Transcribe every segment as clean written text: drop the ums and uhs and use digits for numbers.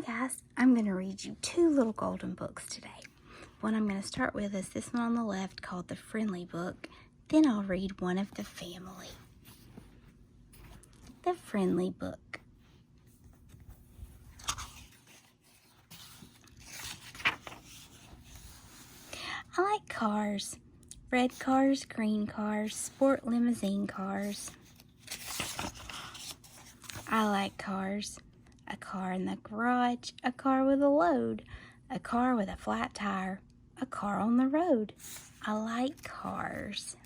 guys, I'm going to read you two little golden books today. One I'm going to start with is this one on the left called The Friendly Book. Then I'll read one of the family. The Friendly Book. I like cars. Red cars, green cars, sport limousine cars. I like cars. A car in the garage, a car with a load, a car with a flat tire, a car on the road. I like cars.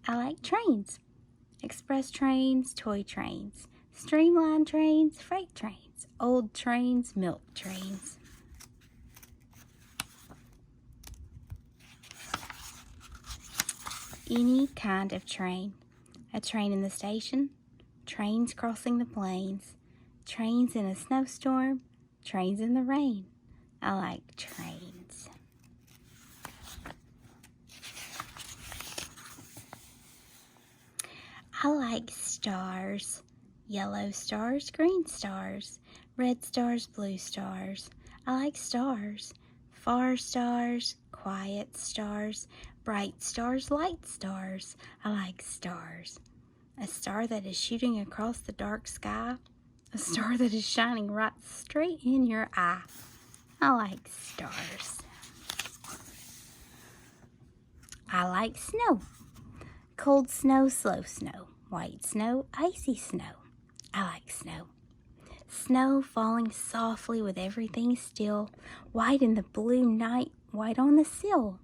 I like trains. Express trains, toy trains, streamlined trains, freight trains, old trains, milk trains. Any kind of train. A train in the station, trains crossing the plains, trains in a snowstorm, trains in the rain. I like trains. I like stars. Yellow stars, green stars, red stars, blue stars. I like stars. Far stars, quiet stars, bright stars, light stars. I like stars. A star that is shooting across the dark sky. A star that is shining right straight in your eye. I like stars. I like snow. Cold snow, slow snow. White snow, icy snow. I like snow. Snow falling softly with everything still. White in the blue night, white on the sill.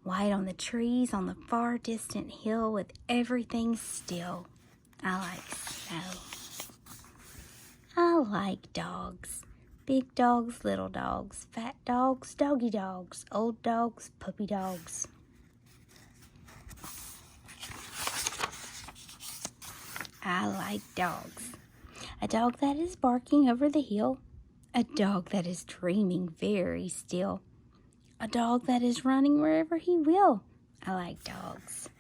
White on the trees on the far distant hill with everything still. I like snow. I like dogs. Big dogs, little dogs, fat dogs, doggy dogs, old dogs, puppy dogs. I like dogs. A dog that is barking over the hill. A dog that is dreaming very still. A dog that is running wherever he will. I like dogs.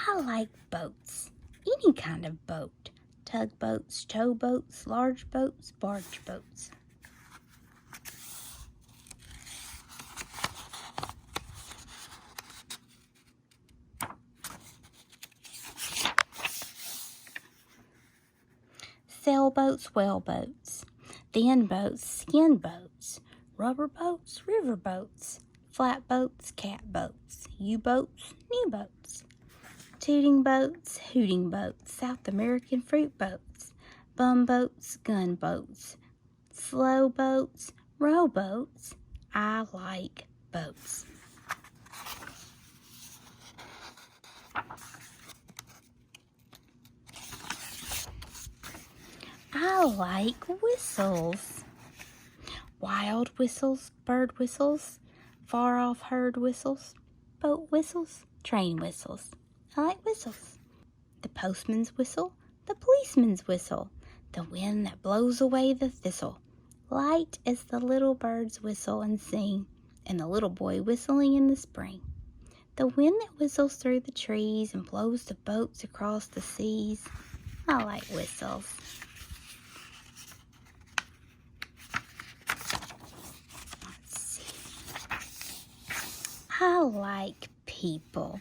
I like boats. Any kind of boat. Tugboats, towboats, large boats, barge boats. Sailboats, whaleboats, thin boats, skin boats, rubber boats, river boats, flat boats, cat boats, U-boats, new boats, tooting boats, hooting boats, South American fruit boats, bum boats, gun boats, slow boats, rowboats. I like boats. I like whistles. Wild whistles, bird whistles, far off herd whistles, boat whistles, train whistles. I like whistles. The postman's whistle, the policeman's whistle, the wind that blows away the thistle. Light as the little birds whistle and sing, and the little boy whistling in the spring. The wind that whistles through the trees and blows the boats across the seas. I like whistles. I like people.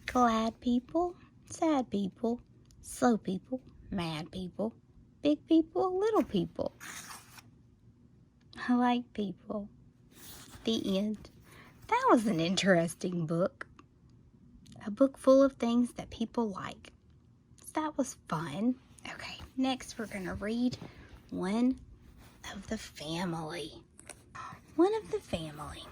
Glad people, sad people, slow people, mad people, big people, little people. I like people. The end. That was an interesting book. A book full of things that people like. That was fun. Okay, next we're going to read one of the family. One of the family.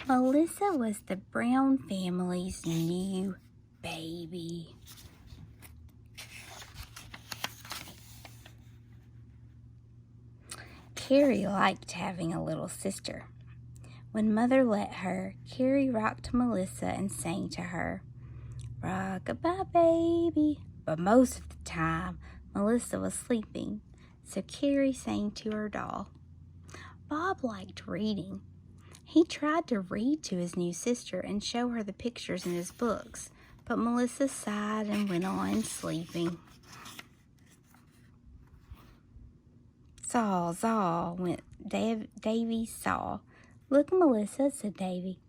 Melissa was the Brown family's new baby. Carrie liked having a little sister. When Mother let her, Carrie rocked Melissa and sang to her, "Rock-a-bye, baby." But most of the time, Melissa was sleeping, so Carrie sang to her doll, Bob liked reading. He tried to read to his new sister and show her the pictures in his books, but Melissa sighed and went on sleeping. Saw, saw, went Davy saw. "Look, Melissa," said Davy.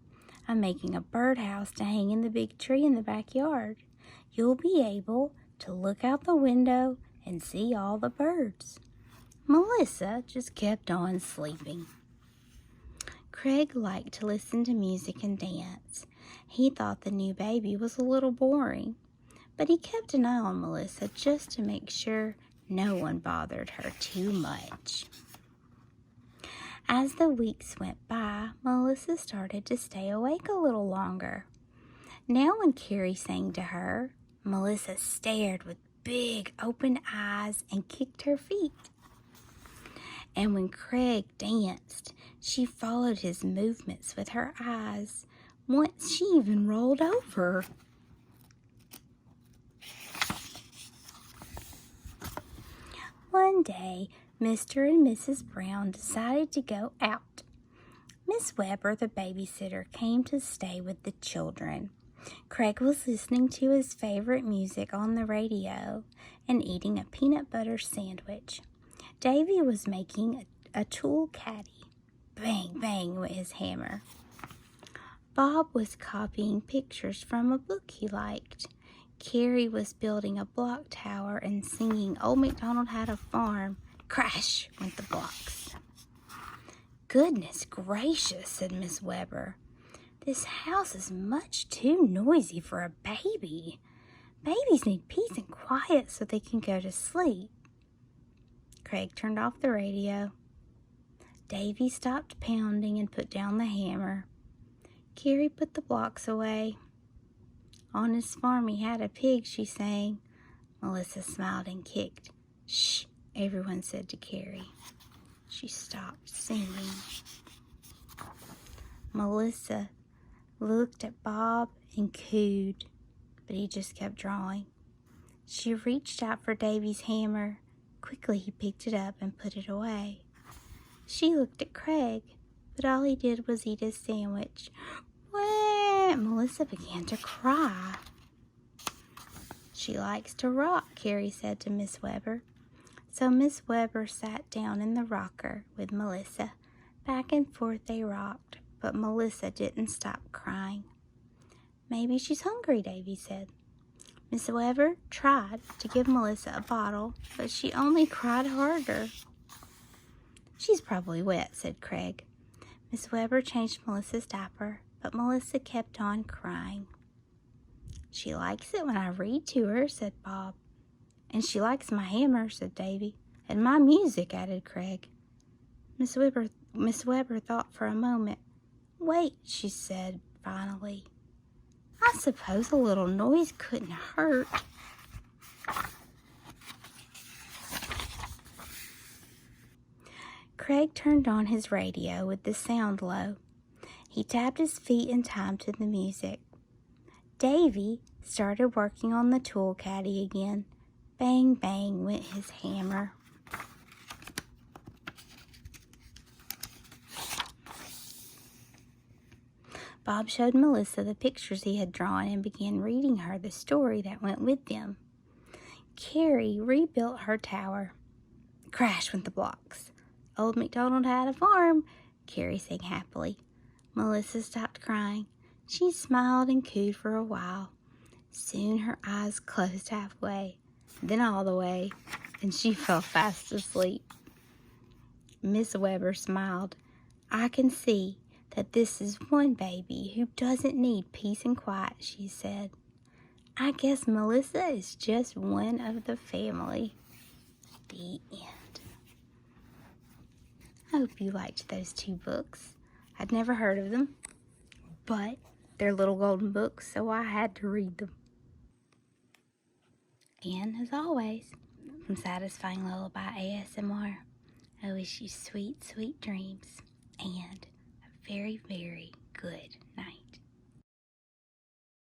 "I'm making a birdhouse to hang in the big tree in the backyard. You'll be able to look out the window and see all the birds." Melissa just kept on sleeping. Craig liked to listen to music and dance. He thought the new baby was a little boring, but he kept an eye on Melissa just to make sure no one bothered her too much. As the weeks went by, Melissa started to stay awake a little longer. Now when Carrie sang to her, Melissa stared with big open eyes and kicked her feet. And when Craig danced, she followed his movements with her eyes. Once she even rolled over. One day, Mr. and Mrs. Brown decided to go out. Miss Weber, the babysitter, came to stay with the children. Craig was listening to his favorite music on the radio and eating a peanut butter sandwich. Davy was making a tool caddy. Bang, bang went his hammer. Bob was copying pictures from a book he liked. Carrie was building a block tower and singing "Old MacDonald Had a Farm." Crash went the blocks. "Goodness gracious," said Miss Weber. "This house is much too noisy for a baby. Babies need peace and quiet so they can go to sleep." Craig turned off the radio. Davy stopped pounding and put down the hammer. Carrie put the blocks away. "On his farm he had a pig," she sang. Melissa smiled and kicked. "Shh," everyone said to Carrie. She stopped singing. Melissa looked at Bob and cooed, but he just kept drawing. She reached out for Davy's hammer. Quickly he picked it up and put it away. She looked at Craig, but all he did was eat his sandwich. Wah! Melissa began to cry. "She likes to rock," Carrie said to Miss Weber. So Miss Weber sat down in the rocker with Melissa. Back and forth they rocked, but Melissa didn't stop crying. "Maybe she's hungry," Davy said. Miss Weber tried to give Melissa a bottle, but she only cried harder. "She's probably wet," said Craig. Miss Weber changed Melissa's diaper, but Melissa kept on crying. "She likes it when I read to her," said Bob. "And she likes my hammer," said Davy. "And my music," added Craig. Miss Weber thought for a moment. "Wait," she said finally. "I suppose a little noise couldn't hurt." Craig turned on his radio with the sound low. He tapped his feet in time to the music. Davy started working on the tool caddy again. Bang, bang went his hammer. Bob showed Melissa the pictures he had drawn and began reading her the story that went with them. Carrie rebuilt her tower. Crash went the blocks. "Old MacDonald had a farm," Carrie sang happily. Melissa stopped crying. She smiled and cooed for a while. Soon her eyes closed halfway, then all the way, and she fell fast asleep. Miss Weber smiled. "I can see that this is one baby who doesn't need peace and quiet," she said. "I guess Melissa is just one of the family." The end. I hope you liked those 2 books. I'd never heard of them, but they're little golden books, so I had to read them. And as always, from Satisfying Lullaby ASMR, I wish you sweet, sweet dreams and a very, very good night.